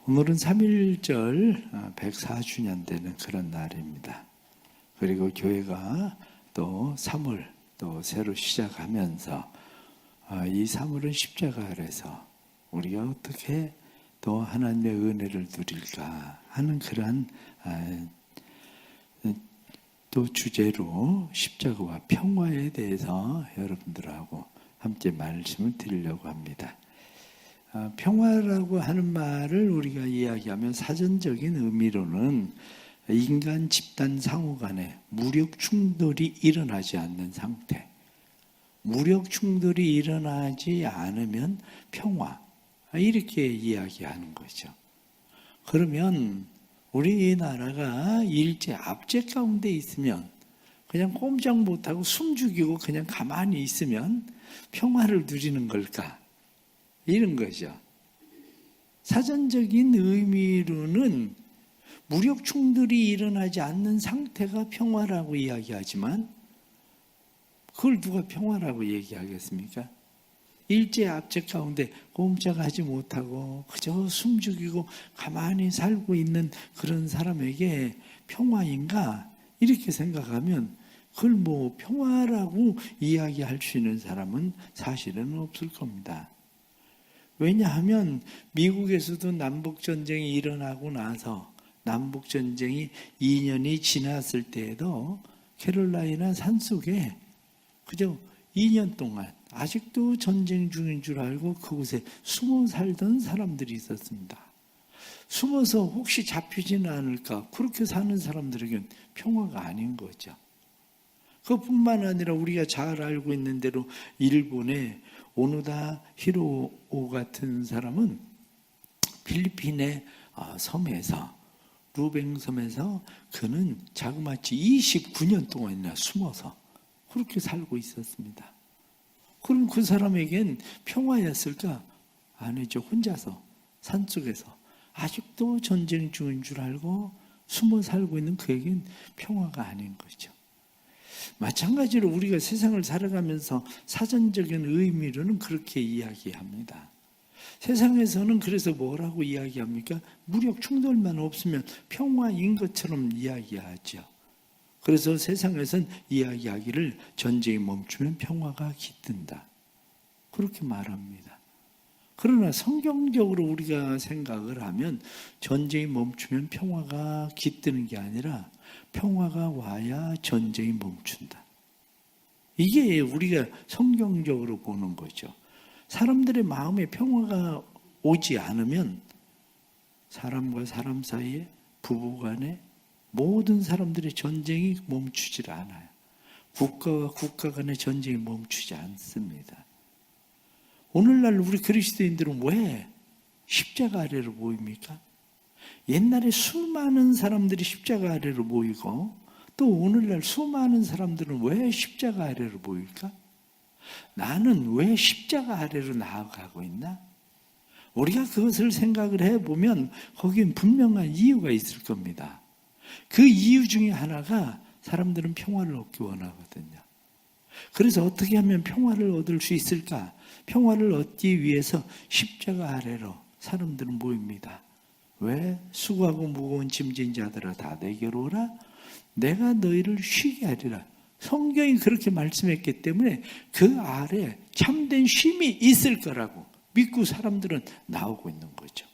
오늘은 3.1절 104주년 되는 그런 날입니다. 그리고 교회가 또 3월 또 새로 시작하면서 이 3월은 십자가 아래서 우리가 어떻게 또 하나님의 은혜를 누릴까 하는 그러한 또 주제로 십자가와 평화에 대해서 여러분들하고 함께 말씀을 드리려고 합니다. 평화라고 하는 말을 우리가 이야기하면 사전적인 의미로는 인간 집단 상호 간에 무력 충돌이 일어나지 않는 상태, 무력 충돌이 일어나지 않으면 평화, 이렇게 이야기하는 거죠. 그러면 우리나라가 일제 압제 가운데 있으면 그냥 꼼짝 못하고 숨죽이고 그냥 가만히 있으면 평화를 누리는 걸까? 이런 거죠. 사전적인 의미로는 무력 충돌이 일어나지 않는 상태가 평화라고 이야기하지만 그걸 누가 평화라고 얘기하겠습니까? 일제 압제 가운데 꼼짝하지 못하고 그저 숨죽이고 가만히 살고 있는 그런 사람에게 평화인가? 이렇게 생각하면 그걸 평화라고 이야기할 수 있는 사람은 사실은 없을 겁니다. 왜냐하면 미국에서도 남북전쟁이 일어나고 나서 남북전쟁이 2년이 지났을 때에도 캐롤라이나 산속에 그저 2년 동안 아직도 전쟁 중인 줄 알고 그곳에 숨어 살던 사람들이 있었습니다. 숨어서 혹시 잡히지는 않을까 그렇게 사는 사람들에게는 평화가 아닌 거죠. 그뿐만 아니라 우리가 잘 알고 있는 대로 일본의 오노다 히로오 같은 사람은 필리핀의 섬에서 루뱅 섬에서 그는 자그마치 29년 동안이나 숨어서 그렇게 살고 있었습니다. 그럼 그 사람에겐 평화였을까? 아니죠. 혼자서 산속에서 아직도 전쟁 중인 줄 알고 숨어 살고 있는 그에겐 평화가 아닌 거죠. 마찬가지로 우리가 세상을 살아가면서 사전적인 의미로는 그렇게 이야기합니다. 세상에서는 그래서 뭐라고 이야기합니까? 무력 충돌만 없으면 평화인 것처럼 이야기하죠. 그래서 세상에서는 이야기하기를 전쟁이 멈추면 평화가 깃든다. 그렇게 말합니다. 그러나 성경적으로 우리가 생각을 하면 전쟁이 멈추면 평화가 깃드는 게 아니라 평화가 와야 전쟁이 멈춘다. 이게 우리가 성경적으로 보는 거죠. 사람들의 마음에 평화가 오지 않으면 사람과 사람 사이에 부부 간에 모든 사람들의 전쟁이 멈추질 않아요. 국가와 국가 간의 전쟁이 멈추지 않습니다. 오늘날 우리 그리스도인들은 왜 십자가 아래로 모입니까? 옛날에 수많은 사람들이 십자가 아래로 모이고 또 오늘날 수많은 사람들은 왜 십자가 아래로 모일까? 나는 왜 십자가 아래로 나아가고 있나? 우리가 그것을 생각을 해보면 거기엔 분명한 이유가 있을 겁니다. 그 이유 중에 하나가 사람들은 평화를 얻기 원하거든요. 그래서 어떻게 하면 평화를 얻을 수 있을까? 평화를 얻기 위해서 십자가 아래로 사람들은 모입니다. 왜? 수고하고 무거운 짐진 자들아 다 내게로 오라. 내가 너희를 쉬게 하리라. 성경이 그렇게 말씀했기 때문에 그 아래 참된 쉼이 있을 거라고 믿고 사람들은 나오고 있는 거죠.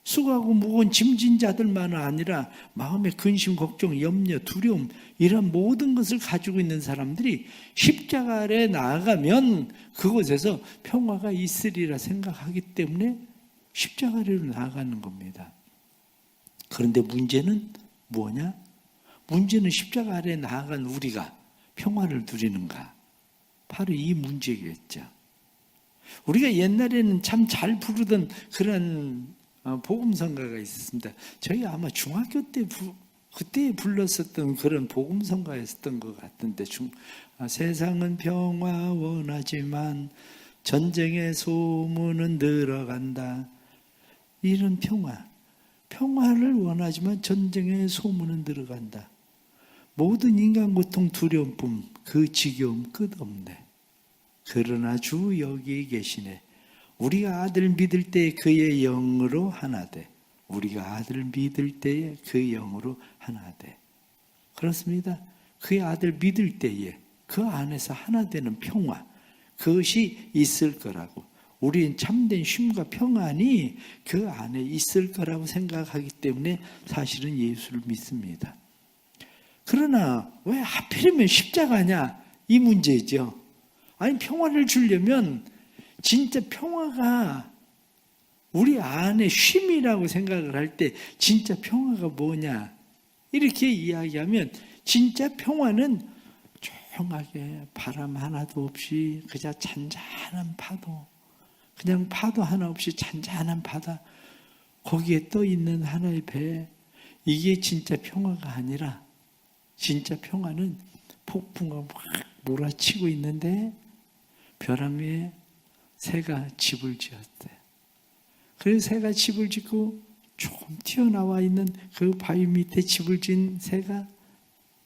수고하고 무거운 짐진 자들만 아니라 마음의 근심, 걱정, 염려, 두려움 이런 모든 것을 가지고 있는 사람들이 십자가 아래에 나아가면 그곳에서 평화가 있으리라 생각하기 때문에 십자가 아래로 나아가는 겁니다. 그런데 문제는 뭐냐? 문제는 십자가 아래에 나아간 우리가 평화를 누리는가? 바로 이 문제겠죠. 우리가 옛날에는 참 잘 부르던 그런 복음성가가 있었습니다. 저희 아마 중학교 때 그때 불렀었던 그런 복음성가였던 것 같은데 세상은 평화 원하지만 전쟁의 소문은 들어간다. 이런 평화를 원하지만 전쟁의 소문은 들어간다. 모든 인간 고통 두려움 그 지겨움 끝없네. 그러나 주 여기 계시네. 우리가 아들 믿을 때 그의 영으로 하나 돼 우리가 아들을 믿을 때에 그 영으로 하나 돼. 그렇습니다. 그의 아들 믿을 때에 그 안에서 하나 되는 평화, 그것이 있을 거라고. 우리는 참된 쉼과 평안이 그 안에 있을 거라고 생각하기 때문에 사실은 예수를 믿습니다. 그러나 왜 하필이면 십자가냐? 이 문제죠. 아니, 평화를 주려면 진짜 평화가 우리 안에 쉼이라고 생각을 할 때 진짜 평화가 뭐냐? 이렇게 이야기하면 진짜 평화는 조용하게 바람 하나도 없이 그저 잔잔한 파도, 그냥 파도 하나 없이 잔잔한 바다, 거기에 떠 있는 하나의 배, 이게 진짜 평화가 아니라 진짜 평화는 폭풍과 막 몰아치고 있는데 벼랑 위에 새가 집을 지었대. 그래서 새가 집을 짓고 조금 튀어나와 있는 그 바위 밑에 집을 지은 새가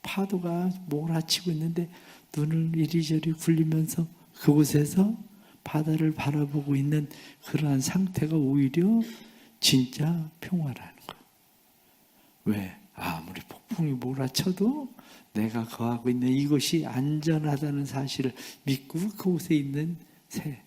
파도가 몰아치고 있는데 눈을 이리저리 굴리면서 그곳에서 바다를 바라보고 있는 그러한 상태가 오히려 진짜 평화라는 거예요. 왜? 아무리 폭풍이 몰아쳐도 내가 거하고 있는 이곳이 안전하다는 사실을 믿고 그곳에 있는 새.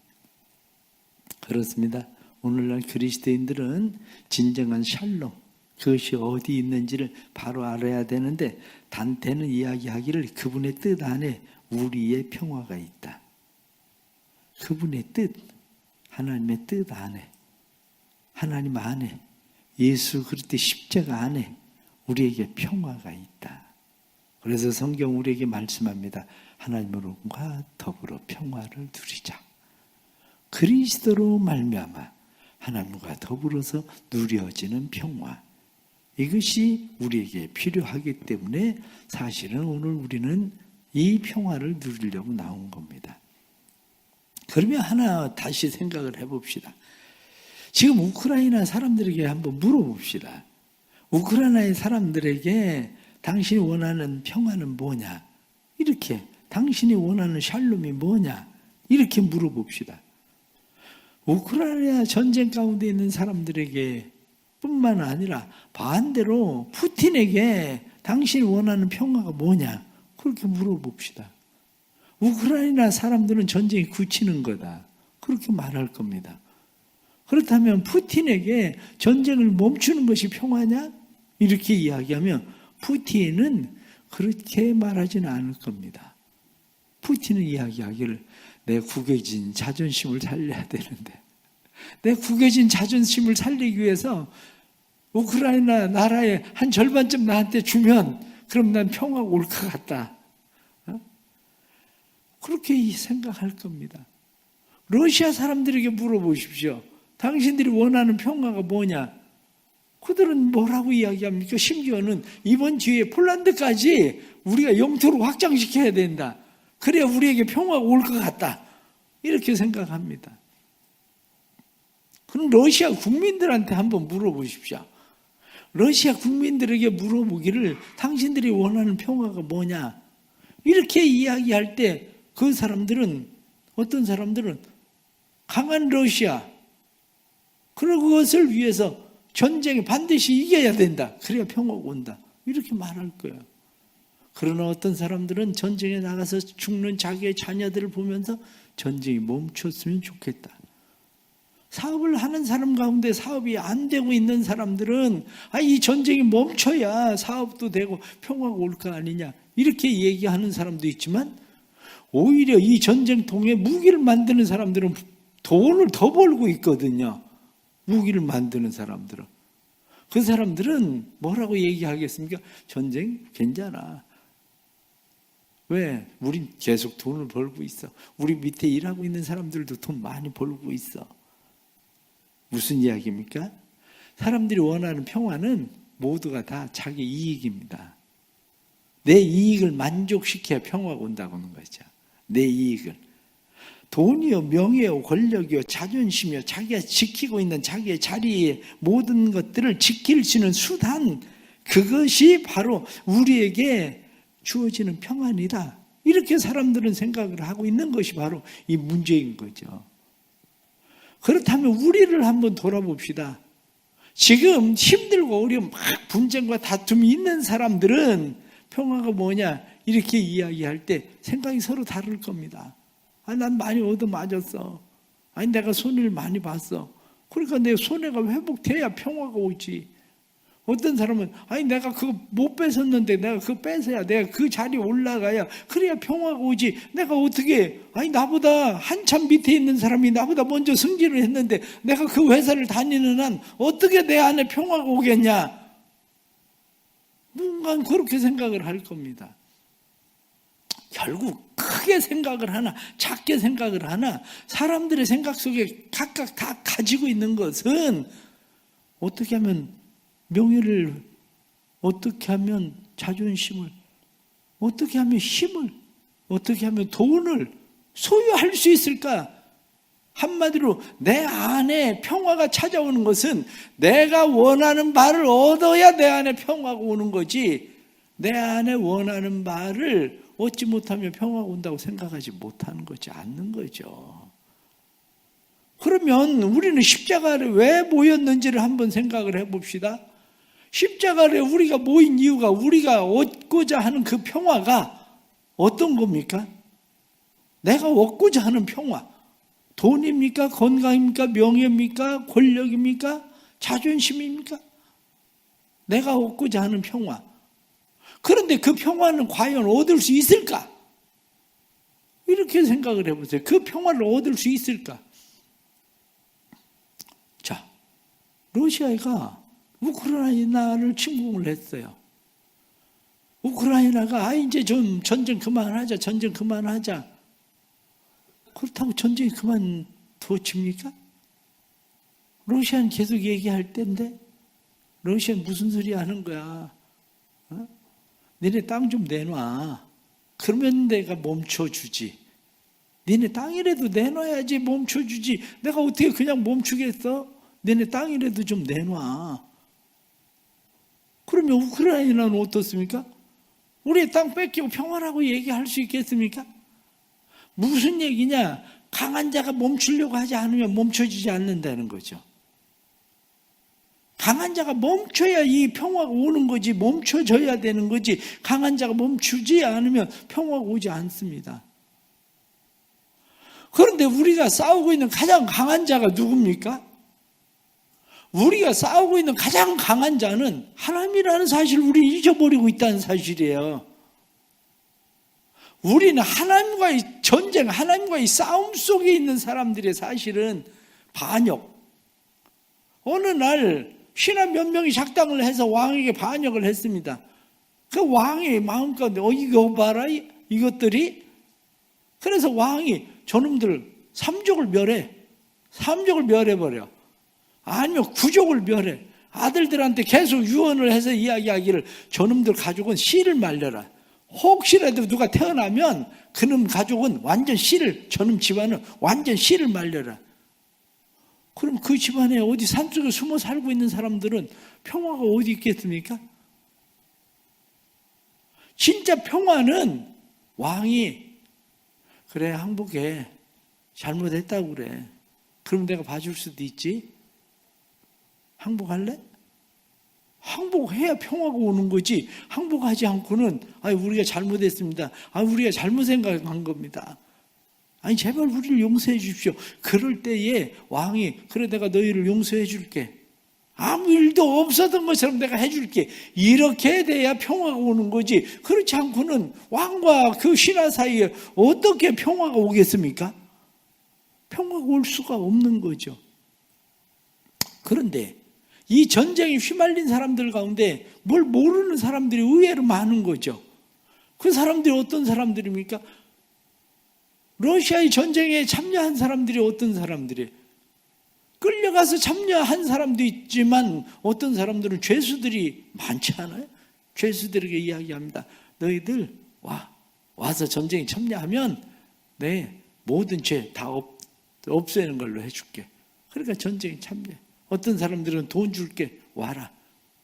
그렇습니다. 오늘날 그리스도인들은 진정한 샬롬, 그것이 어디 있는지를 바로 알아야 되는데, 단테는 이야기하기를 그분의 뜻 안에 우리의 평화가 있다. 그분의 뜻, 하나님의 뜻 안에, 하나님 안에, 예수 그리스도의 십자가 안에 우리에게 평화가 있다. 그래서 성경 우리에게 말씀합니다. 하나님과 더불어 평화를 누리자. 그리스도로 말미암아 하나님과 더불어서 누려지는 평화, 이것이 우리에게 필요하기 때문에 사실은 오늘 우리는 이 평화를 누리려고 나온 겁니다. 그러면 하나 다시 생각을 해봅시다. 지금 우크라이나 사람들에게 한번 물어봅시다. 우크라이나의 사람들에게 당신이 원하는 평화는 뭐냐? 이렇게 당신이 원하는 샬롬이 뭐냐? 이렇게 물어봅시다. 우크라이나 전쟁 가운데 있는 사람들에게 뿐만 아니라 반대로 푸틴에게 당신이 원하는 평화가 뭐냐? 그렇게 물어봅시다. 우크라이나 사람들은 전쟁이 그치는 거다. 그렇게 말할 겁니다. 그렇다면 푸틴에게 전쟁을 멈추는 것이 평화냐? 이렇게 이야기하면 푸틴은 그렇게 말하지는 않을 겁니다. 푸틴은 이야기하기를 내 구겨진 자존심을 살려야 되는데, 내 구겨진 자존심을 살리기 위해서 우크라이나 나라의 한 절반쯤 나한테 주면 그럼 난 평화가 올 것 같다. 그렇게 생각할 겁니다. 러시아 사람들에게 물어보십시오. 당신들이 원하는 평화가 뭐냐? 그들은 뭐라고 이야기합니까? 심지어는 이번 기회에 폴란드까지 우리가 영토로 확장시켜야 된다. 그래야 우리에게 평화가 올 것 같다. 이렇게 생각합니다. 그럼 러시아 국민들한테 한번 물어보십시오. 러시아 국민들에게 물어보기를 당신들이 원하는 평화가 뭐냐? 이렇게 이야기할 때 그 사람들은, 어떤 사람들은 강한 러시아, 그것을 위해서 전쟁에 반드시 이겨야 된다. 그래야 평화가 온다. 이렇게 말할 거예요. 그러나 어떤 사람들은 전쟁에 나가서 죽는 자기의 자녀들을 보면서 전쟁이 멈췄으면 좋겠다. 사업을 하는 사람 가운데 사업이 안 되고 있는 사람들은 이 전쟁이 멈춰야 사업도 되고 평화가 올 거 아니냐, 이렇게 얘기하는 사람도 있지만, 오히려 이 전쟁통에 무기를 만드는 사람들은 돈을 더 벌고 있거든요. 무기를 만드는 사람들은. 그 사람들은 뭐라고 얘기하겠습니까? 전쟁 괜찮아. 왜? 우린 계속 돈을 벌고 있어. 우리 밑에 일하고 있는 사람들도 돈 많이 벌고 있어. 무슨 이야기입니까? 사람들이 원하는 평화는 모두가 다 자기 이익입니다. 내 이익을 만족시켜야 평화가 온다고 하는 거죠. 내 이익을. 돈이요, 명예요, 권력이요, 자존심이요, 자기가 지키고 있는 자기의 자리의 모든 것들을 지킬 수 있는 수단, 그것이 바로 우리에게 주어지는 평안이다. 이렇게 사람들은 생각을 하고 있는 것이 바로 이 문제인 거죠. 그렇다면 우리를 한번 돌아봅시다. 지금 힘들고 어려운 막 분쟁과 다툼이 있는 사람들은 평화가 뭐냐 이렇게 이야기할 때 생각이 서로 다를 겁니다. 난 많이 얻어맞았어. 내가 손해를 많이 봤어. 그러니까 내 손해가 회복돼야 평화가 오지. 어떤 사람은 내가 그거 못 뺏었는데 내가 그거 뺏어야 내가 그 자리에 올라가야 그래야 평화가 오지. 내가 어떻게 나보다 한참 밑에 있는 사람이 나보다 먼저 승진을 했는데 내가 그 회사를 다니는 한 어떻게 내 안에 평화가 오겠냐. 누군가는 그렇게 생각을 할 겁니다. 결국 크게 생각을 하나 작게 생각을 하나 사람들의 생각 속에 각각 다 가지고 있는 것은 어떻게 하면 명예를, 어떻게 하면 자존심을, 어떻게 하면 힘을, 어떻게 하면 돈을 소유할 수 있을까? 한마디로 내 안에 평화가 찾아오는 것은 내가 원하는 바를 얻어야 내 안에 평화가 오는 거지, 내 안에 원하는 바를 얻지 못하면 평화가 온다고 생각하지 못하는 거지, 않는 거죠. 그러면 우리는 십자가를 왜 모였는지를 한번 생각을 해봅시다. 십자가에 우리가 모인 이유가 우리가 얻고자 하는 그 평화가 어떤 겁니까? 내가 얻고자 하는 평화. 돈입니까? 건강입니까? 명예입니까? 권력입니까? 자존심입니까? 내가 얻고자 하는 평화. 그런데 그 평화는 과연 얻을 수 있을까? 이렇게 생각을 해보세요. 그 평화를 얻을 수 있을까? 자, 러시아가 우크라이나를 침공을 했어요. 우크라이나가 이제 좀 전쟁 그만하자, 전쟁 그만하자. 그렇다고 전쟁이 그만둬집니까? 러시아는 계속 얘기할 때인데 러시아는 무슨 소리 하는 거야? 니네 땅 좀 내놔. 그러면 내가 멈춰주지. 니네 땅이라도 내놔야지 멈춰주지. 내가 어떻게 그냥 멈추겠어? 니네 땅이라도 좀 내놔. 그러면 우크라이나는 어떻습니까? 우리의 땅 뺏기고 평화라고 얘기할 수 있겠습니까? 무슨 얘기냐? 강한 자가 멈추려고 하지 않으면 멈춰지지 않는다는 거죠. 강한 자가 멈춰야 이 평화가 오는 거지, 멈춰져야 되는 거지, 강한 자가 멈추지 않으면 평화가 오지 않습니다. 그런데 우리가 싸우고 있는 가장 강한 자가 누굽니까? 우리가 싸우고 있는 가장 강한 자는 하나님이라는 사실을 우리 잊어버리고 있다는 사실이에요. 우리는 하나님과의 전쟁, 하나님과의 싸움 속에 있는 사람들의 사실은 반역. 어느 날 신하 몇 명이 작당을 해서 왕에게 반역을 했습니다. 그 왕의 마음가운데 이거 봐라 이것들이. 그래서 왕이 저놈들 삼족을 멸해버려. 아니면 구족을 멸해. 아들들한테 계속 유언을 해서 이야기하기를 저놈들 가족은 씨를 말려라. 혹시라도 누가 태어나면 그놈 가족은 완전 씨를, 저놈 집안은 완전 씨를 말려라. 그럼 그 집안에 어디 산속에 숨어 살고 있는 사람들은 평화가 어디 있겠습니까? 진짜 평화는 왕이 그래 항복해, 잘못했다고 그래. 그럼 내가 봐줄 수도 있지. 항복할래? 항복해야 평화가 오는 거지. 항복하지 않고는 우리가 잘못했습니다. 우리가 잘못 생각한 겁니다. 제발 우리를 용서해 주십시오. 그럴 때에 왕이 그래 내가 너희를 용서해 줄게. 아무 일도 없었던 것처럼 내가 해줄게. 이렇게 돼야 평화가 오는 거지. 그렇지 않고는 왕과 그 신하 사이에 어떻게 평화가 오겠습니까? 평화가 올 수가 없는 거죠. 그런데 이 전쟁에 휘말린 사람들 가운데 뭘 모르는 사람들이 의외로 많은 거죠. 그 사람들이 어떤 사람들입니까? 러시아의 전쟁에 참여한 사람들이 어떤 사람들이에요? 끌려가서 참여한 사람도 있지만 어떤 사람들은 죄수들이 많지 않아요? 죄수들에게 이야기합니다. 너희들 와서 전쟁에 참여하면 내 모든 죄 다 없애는 걸로 해줄게. 그러니까 전쟁에 참여해. 어떤 사람들은 돈 줄게, 와라.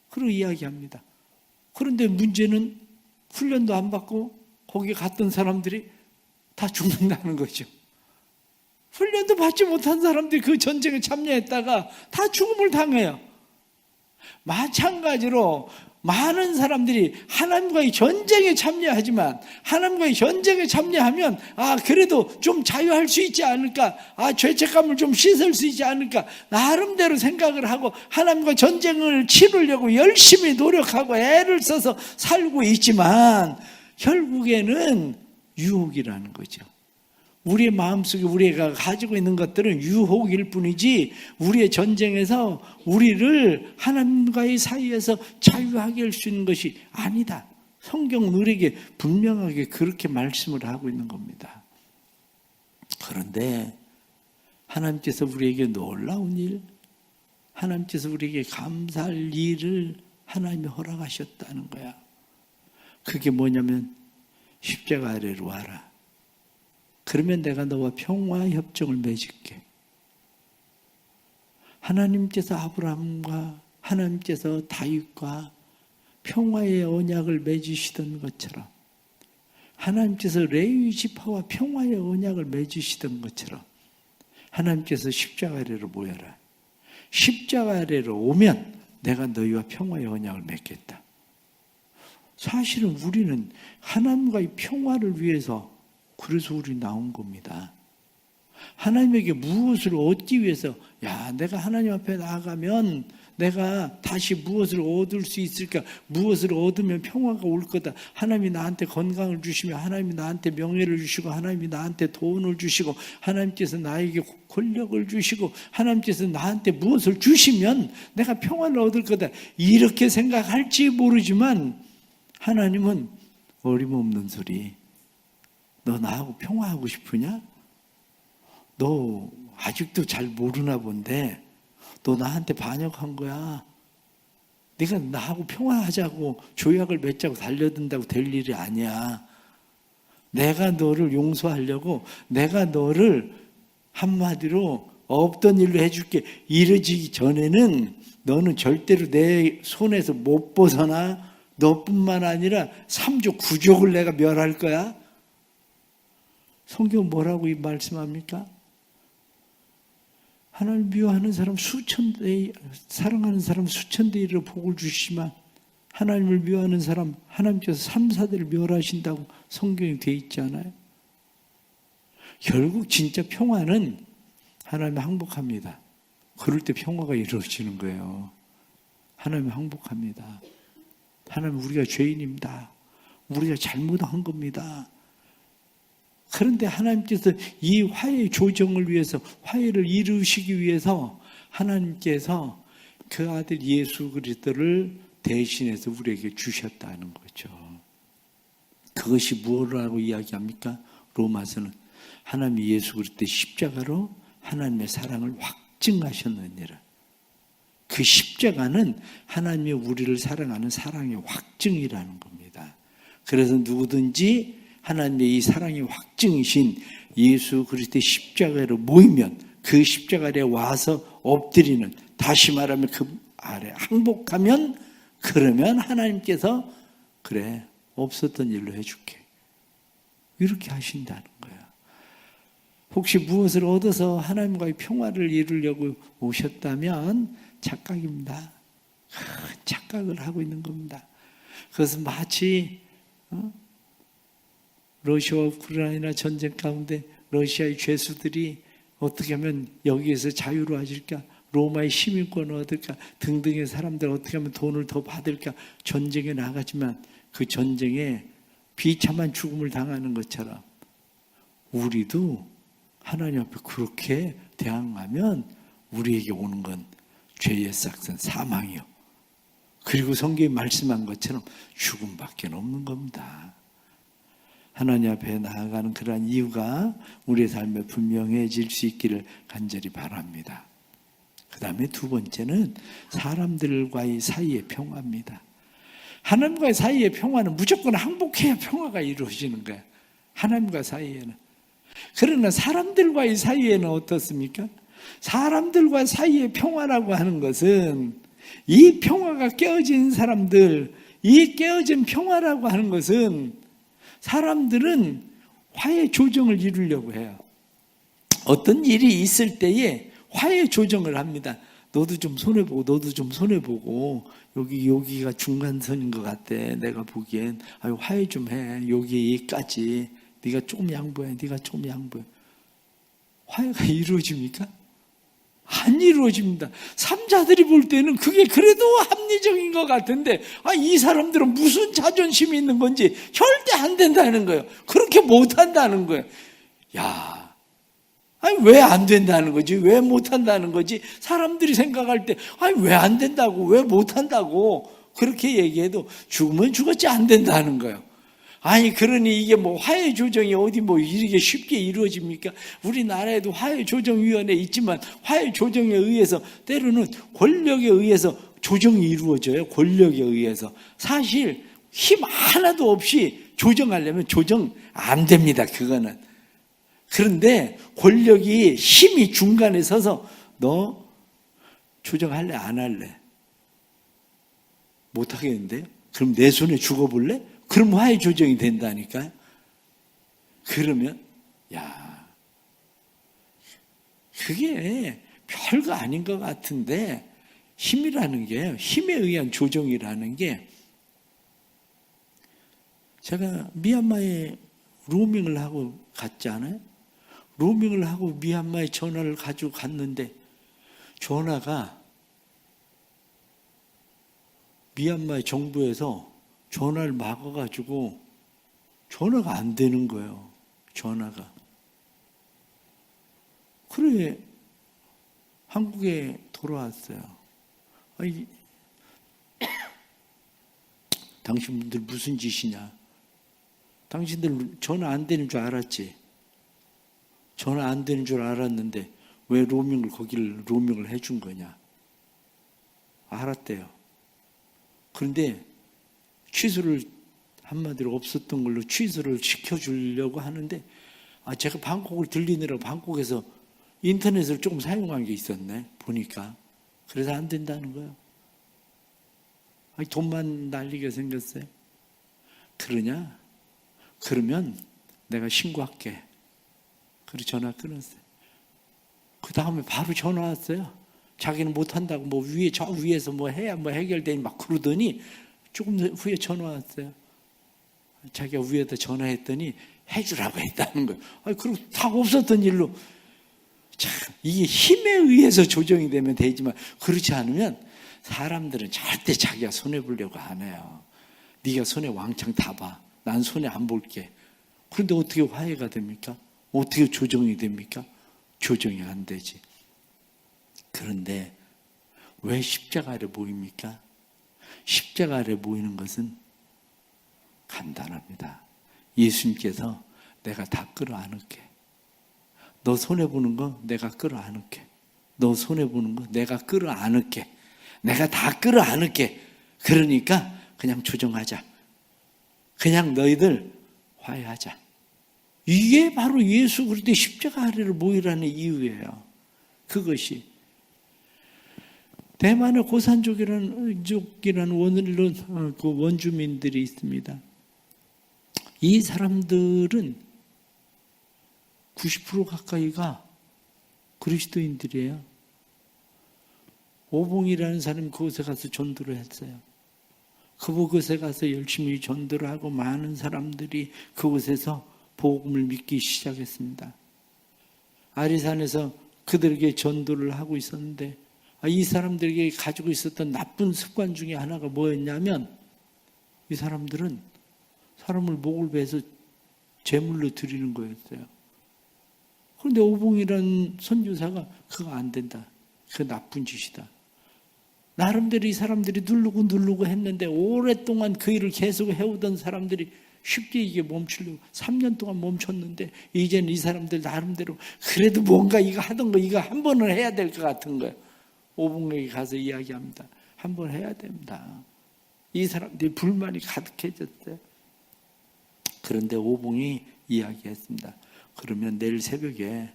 그러고 이야기합니다. 그런데 문제는 훈련도 안 받고 거기 갔던 사람들이 다 죽는다는 거죠. 훈련도 받지 못한 사람들이 그 전쟁에 참여했다가 다 죽음을 당해요. 마찬가지로 많은 사람들이 하나님과의 전쟁에 참여하지만 하나님과의 전쟁에 참여하면 그래도 좀 자유할 수 있지 않을까, 죄책감을 좀 씻을 수 있지 않을까 나름대로 생각을 하고 하나님과 전쟁을 치르려고 열심히 노력하고 애를 써서 살고 있지만 결국에는 유혹이라는 거죠. 우리의 마음속에 우리가 가지고 있는 것들은 유혹일 뿐이지 우리의 전쟁에서 우리를 하나님과의 사이에서 자유하게 할 수 있는 것이 아니다. 성경은 우리에게 분명하게 그렇게 말씀을 하고 있는 겁니다. 그런데 하나님께서 우리에게 놀라운 일, 하나님께서 우리에게 감사할 일을 하나님이 허락하셨다는 거야. 그게 뭐냐면 십자가 아래로 와라. 그러면 내가 너와 평화 협정을 맺을게. 하나님께서 아브라함과 하나님께서 다윗과 평화의 언약을 맺으시던 것처럼 하나님께서 레위 지파와 평화의 언약을 맺으시던 것처럼 하나님께서 십자가 아래로 모여라. 십자가 아래로 오면 내가 너희와 평화의 언약을 맺겠다. 사실은 우리는 하나님과의 평화를 위해서 그래서 우리 나온 겁니다. 하나님에게 무엇을 얻기 위해서 내가 하나님 앞에 나아가면 내가 다시 무엇을 얻을 수 있을까? 무엇을 얻으면 평화가 올 거다. 하나님이 나한테 건강을 주시며 하나님이 나한테 명예를 주시고 하나님이 나한테 돈을 주시고 하나님께서 나에게 권력을 주시고 하나님께서 나한테 무엇을 주시면 내가 평화를 얻을 거다. 이렇게 생각할지 모르지만 하나님은 어림없는 소리. 너 나하고 평화하고 싶으냐? 너 아직도 잘 모르나 본데 너 나한테 반역한 거야. 네가 나하고 평화하자고 조약을 맺자고 달려든다고 될 일이 아니야. 내가 너를 용서하려고 내가 너를 한마디로 없던 일로 해줄게. 이러지기 전에는 너는 절대로 내 손에서 못 벗어나. 너뿐만 아니라 3족 9족을 내가 멸할 거야. 성경 뭐라고 말씀합니까? 하나님 미워하는 사람 수천 대, 사랑하는 사람 수천 대를 복을 주시지만 하나님을 미워하는 사람 하나님께서 3, 4대를 멸하신다고 성경에 되어 있지 않아요? 결국 진짜 평화는 하나님이 항복합니다. 그럴 때 평화가 이루어지는 거예요. 하나님이 항복합니다. 하나님 우리가 죄인입니다. 우리가 잘못한 겁니다. 그런데 하나님께서 이 화해 조정을 위해서 화해를 이루시기 위해서 하나님께서 그 아들 예수 그리스도를 대신해서 우리에게 주셨다는 거죠. 그것이 무엇이라고 이야기합니까? 로마서는 하나님이 예수 그리스도의 십자가로 하나님의 사랑을 확증하셨느니라. 그 십자가는 하나님이 우리를 사랑하는 사랑의 확증이라는 겁니다. 그래서 누구든지 하나님의 이 사랑의 확증이신 예수 그리스도의 십자가로 모이면 그 십자가 아래 와서 엎드리는, 다시 말하면 그 아래 항복하면, 그러면 하나님께서 그래 없었던 일로 해줄게 이렇게 하신다는 거야. 혹시 무엇을 얻어서 하나님과의 평화를 이루려고 오셨다면 착각입니다. 큰 착각을 하고 있는 겁니다. 그것은 마치 러시아와 우크라이나 전쟁 가운데 러시아의 죄수들이 어떻게 하면 여기에서 자유로워질까, 로마의 시민권을 얻을까 등등의 사람들 어떻게 하면 돈을 더 받을까 전쟁에 나가지만 그 전쟁에 비참한 죽음을 당하는 것처럼 우리도 하나님 앞에 그렇게 대항하면 우리에게 오는 건 죄의 싹은 사망이요, 그리고 성경이 말씀한 것처럼 죽음밖에 없는 겁니다. 하나님 앞에 나아가는 그러한 이유가 우리의 삶에 분명해질 수 있기를 간절히 바랍니다. 그 다음에 두 번째는 사람들과의 사이의 평화입니다. 하나님과의 사이의 평화는 무조건 항복해야 평화가 이루어지는 거예요. 하나님과 사이에는. 그러나 사람들과의 사이에는 어떻습니까? 사람들과 사이의 평화라고 하는 것은 이 평화가 깨어진 사람들, 이 깨어진 평화라고 하는 것은 사람들은 화해 조정을 이루려고 해요. 어떤 일이 있을 때에 화해 조정을 합니다. 너도 좀 손해보고 너도 좀 손해보고 여기가 중간선인 것 같대. 내가 보기엔 아유 화해 좀 해. 여기까지 네가 조금 양보해. 네가 조금 양보해. 화해가 이루어집니까? 안 이루어집니다. 삼자들이 볼 때는 그게 그래도 합리적인 것 같은데 이 사람들은 무슨 자존심이 있는 건지 절대 안 된다는 거예요. 그렇게 못한다는 거예요. 야, 왜 안 된다는 거지? 왜 못한다는 거지? 사람들이 생각할 때 왜 안 된다고? 왜 못한다고? 그렇게 얘기해도 죽으면 죽었지 안 된다는 거예요. 그러니 이게 화해 조정이 어디 이렇게 쉽게 이루어집니까? 우리나라에도 화해 조정위원회 있지만 화해 조정에 의해서 때로는 권력에 의해서 조정이 이루어져요. 권력에 의해서. 사실 힘 하나도 없이 조정하려면 조정 안 됩니다. 그거는. 그런데 권력이 힘이 중간에 서서 너 조정할래 안 할래? 못 하겠는데요? 그럼 내 손에 죽어볼래? 그럼 화해 조정이 된다니까요. 그러면 그게 별거 아닌 것 같은데 힘이라는 게 힘에 의한 조정이라는 게 제가 미얀마에 로밍을 하고 갔잖아요. 로밍을 하고 미얀마에 전화를 가지고 갔는데 전화가 미얀마 정부에서 전화를 막아가지고 전화가 안 되는 거예요. 전화가. 그래 한국에 돌아왔어요. 당신들 무슨 짓이냐? 당신들 전화 안 되는 줄 알았지? 전화 안 되는 줄 알았는데 왜 거기를 로밍을 해준 거냐? 알았대요. 그런데 취소를 한마디로 없었던 걸로 취소를 시켜주려고 하는데 제가 방콕을 들리느라 방콕에서 인터넷을 조금 사용한 게 있었네 보니까. 그래서 안 된다는 거예요. 돈만 날리게 생겼어요. 그러냐? 그러면 내가 신고할게. 그래서 전화 끊었어요. 그 다음에 바로 전화 왔어요. 자기는 못한다고 저 위에서 해야 해결되니 막 그러더니 조금 후에 전화 왔어요. 자기가 위에다 전화했더니 해주라고 했다는 거예요. 그리고 다 없었던 일로. 참, 이게 힘에 의해서 조정이 되면 되지만 그렇지 않으면 사람들은 절대 자기가 손해보려고 안 해요. 네가 손에 왕창 타봐. 난 손에 안 볼게. 그런데 어떻게 화해가 됩니까? 어떻게 조정이 됩니까? 조정이 안 되지. 그런데 왜 십자가 아래 모입니까? 십자가 아래 모이는 것은 간단합니다. 예수님께서 내가 다 끌어안을게. 너 손해보는 거 내가 끌어안을게. 너 손해보는 거 내가 끌어안을게. 내가 다 끌어안을게. 그러니까 그냥 조정하자. 그냥 너희들 화해하자. 이게 바로 예수 그리스도의 십자가 아래를 모이라는 이유예요. 그것이. 대만의 고산족이라는 원주민들이 있습니다. 이 사람들은 90% 가까이가 그리스도인들이에요. 오봉이라는 사람이 그곳에 가서 전도를 했어요. 그곳에 가서 열심히 전도를 하고 많은 사람들이 그곳에서 복음을 믿기 시작했습니다. 아리산에서 그들에게 전도를 하고 있었는데 이 사람들에게 가지고 있었던 나쁜 습관 중에 하나가 뭐였냐면 이 사람들은 사람을 목을 베서 제물로 드리는 거였어요. 그런데 오봉이라는 선교사가 그거 안 된다. 그거 나쁜 짓이다. 나름대로 이 사람들이 누르고 했는데 오랫동안 그 일을 계속 해오던 사람들이 쉽게 이게 멈추려고 3년 동안 멈췄는데 이제는 이 사람들 나름대로 그래도 뭔가 이거 하던 거 이거 한 번은 해야 될 것 같은 거예요. 오봉에게 가서 이야기합니다. 한 번 해야 됩니다. 이 사람들이 불만이 가득해졌어요. 그런데 오봉이 이야기했습니다. 그러면 내일 새벽에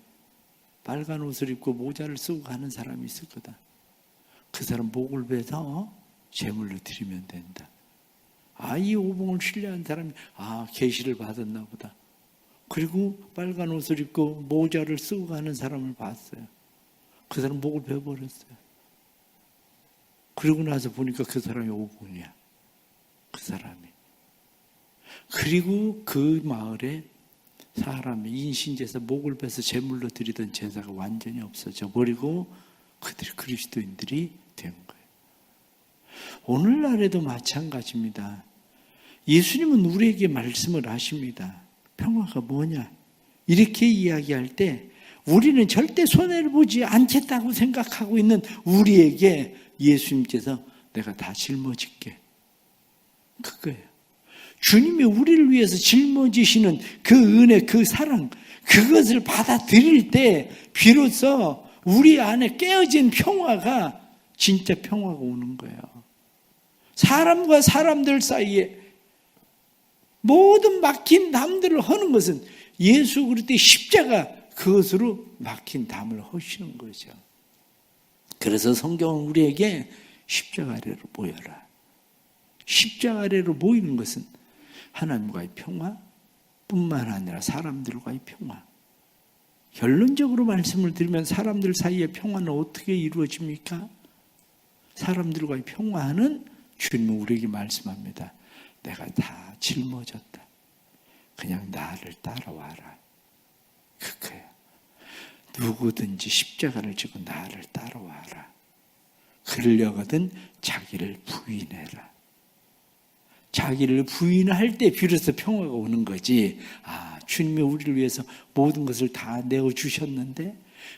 빨간 옷을 입고 모자를 쓰고 가는 사람이 있을 거다. 그 사람 목을 베서 제물로 드리면 된다. 이 오봉을 신뢰한 사람이 계시를 받았나 보다. 그리고 빨간 옷을 입고 모자를 쓰고 가는 사람을 봤어요. 그 사람 목을 베버렸어요. 그러고 나서 보니까 그 사람이 5분이야. 그 사람이. 그리고 그 마을에 사람이 인신제사 목을 베서 제물로 드리던 제사가 완전히 없어져 버리고 그들이 그리스도인들이 된 거예요. 오늘날에도 마찬가지입니다. 예수님은 우리에게 말씀을 하십니다. 평화가 뭐냐? 이렇게 이야기할 때 우리는 절대 손해를 보지 않겠다고 생각하고 있는 우리에게 예수님께서 내가 다 짊어질게. 그거예요. 주님이 우리를 위해서 짊어지시는 그 은혜, 그 사랑, 그것을 받아들일 때 비로소 우리 안에 깨어진 평화가 진짜 평화가 오는 거예요. 사람과 사람들 사이에 모든 막힌 담들을 허는 것은 예수 그리스도의 십자가 그것으로 막힌 담을 허시는 거죠. 그래서 성경은 우리에게 십자가 아래로 모여라. 십자가 아래로 모이는 것은 하나님과의 평화뿐만 아니라 사람들과의 평화. 결론적으로 말씀을 드리면 사람들 사이의 평화는 어떻게 이루어집니까? 사람들과의 평화는 주님은 우리에게 말씀합니다. 내가 다 짊어졌다. 그냥 나를 따라와라. 그거야. 누구든지 십자가를 지고 나를 따라와라. 그러려거든 자기를 부인해라. 자기를 부인할 때 비로소 평화가 오는 거지. 주님이 우리를 위해서 모든 것을 다 내어주셨는데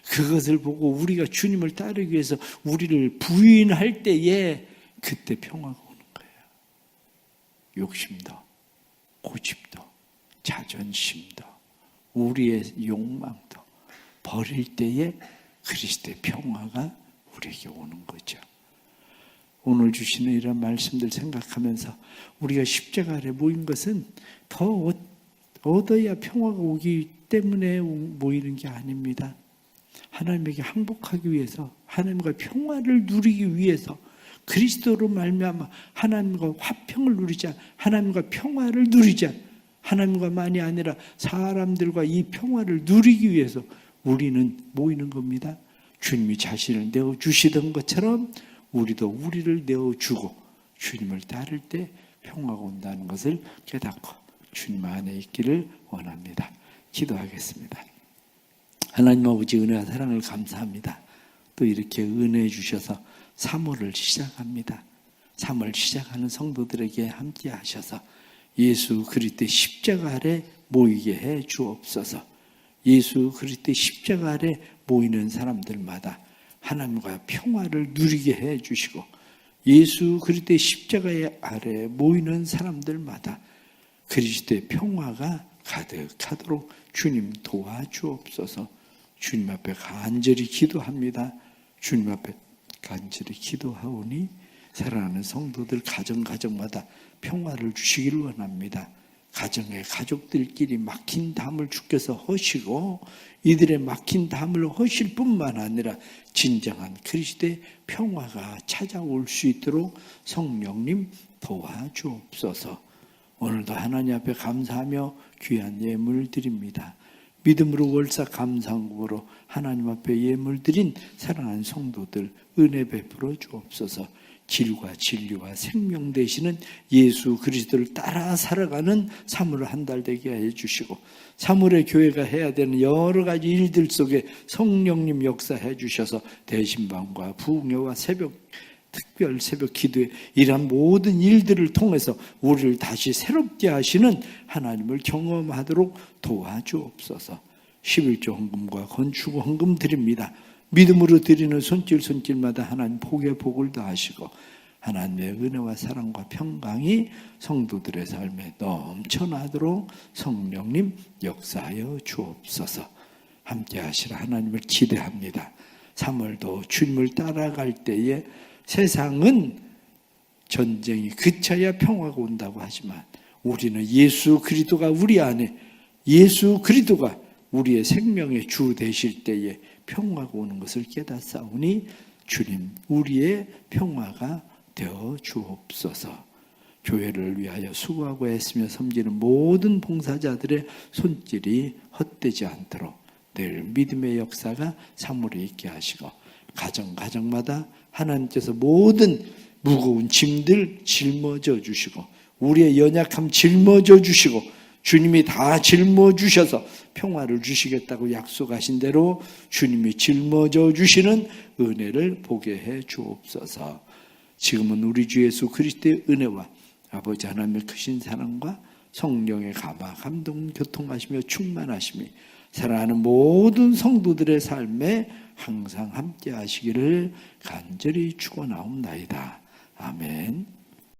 그것을 보고 우리가 주님을 따르기 위해서 우리를 부인할 때에 그때 평화가 오는 거예요. 욕심도, 고집도, 자존심도, 우리의 욕망도 버릴 때에 그리스도의 평화가 우리에게 오는 거죠. 오늘 주시는 이런 말씀들 생각하면서 우리가 십자가 아래 모인 것은 더 얻어야 평화가 오기 때문에 모이는 게 아닙니다. 하나님에게 항복하기 위해서, 하나님과 평화를 누리기 위해서, 그리스도로 말미암아 하나님과 화평을 누리자, 하나님과 평화를 누리자, 하나님과만이 아니라 사람들과 이 평화를 누리기 위해서 우리는 모이는 겁니다. 주님이 자신을 내어주시던 것처럼 우리도 우리를 내어주고 주님을 따를 때 평화가 온다는 것을 깨닫고 주님 안에 있기를 원합니다. 기도하겠습니다. 하나님 아버지 은혜와 사랑을 감사합니다. 또 이렇게 은혜 주셔서 3월을 시작합니다. 3월 시작하는 성도들에게 함께 하셔서 예수 그리스도의 십자가 아래 모이게 해 주옵소서. 예수 그리스도의 십자가 아래 모이는 사람들마다 하나님과 평화를 누리게 해 주시고 예수 그리스도의 십자가 아래 모이는 사람들마다 그리스도의 평화가 가득하도록 주님 도와주옵소서. 주님 앞에 간절히 기도합니다. 주님 앞에 간절히 기도하오니 사랑하는 성도들 가정마다 평화를 주시기를 원합니다. 가정의 가족들끼리 막힌 담을 주께서 허시고 이들의 막힌 담을 허실 뿐만 아니라 진정한 그리스도의 평화가 찾아올 수 있도록 성령님 도와주옵소서. 오늘도 하나님 앞에 감사하며 귀한 예물 드립니다. 믿음으로 월사 감사함으로 하나님 앞에 예물 드린 사랑하는 성도들 은혜 베풀어 주옵소서. 길과 진리와 생명 되시는 예수 그리스도를 따라 살아가는 3월 한 달 되게 해주시고 3월에 교회가 해야 되는 여러 가지 일들 속에 성령님 역사해 주셔서 대신방과 부흥회와 특별 새벽 기도에 이러한 모든 일들을 통해서 우리를 다시 새롭게 하시는 하나님을 경험하도록 도와주옵소서. 11조 헌금과 건축 헌금 드립니다. 믿음으로 드리는 손길마다 하나님 복의 복을 더하시고 하나님의 은혜와 사랑과 평강이 성도들의 삶에 넘쳐나도록 성령님 역사하여 주옵소서. 함께 하시라 하나님을 기대합니다. 3월도 주님을 따라갈 때에 세상은 전쟁이 그쳐야 평화가 온다고 하지만 우리는 예수 그리스도가 우리 안에 예수 그리스도가 우리의 생명의 주 되실 때에 평화가 오는 것을 깨닫사오니 주님 우리의 평화가 되어 주옵소서. 교회를 위하여 수고하고 애쓰며 섬기는 모든 봉사자들의 손길이 헛되지 않도록 늘 믿음의 역사가 3월에 있게 하시고 가정마다 하나님께서 모든 무거운 짐들 짊어져 주시고 우리의 연약함 짊어져 주시고 주님이 다 짊어주셔서 평화를 주시겠다고 약속하신 대로 주님이 짊어져 주시는 은혜를 보게 해 주옵소서. 지금은 우리 주 예수 그리스도의 은혜와 아버지 하나님의 크신 사랑과 성령의 감화, 감동, 교통하시며 충만하심이 사랑하는 모든 성도들의 삶에 항상 함께 하시기를 간절히 축원하옵나이다. 아멘.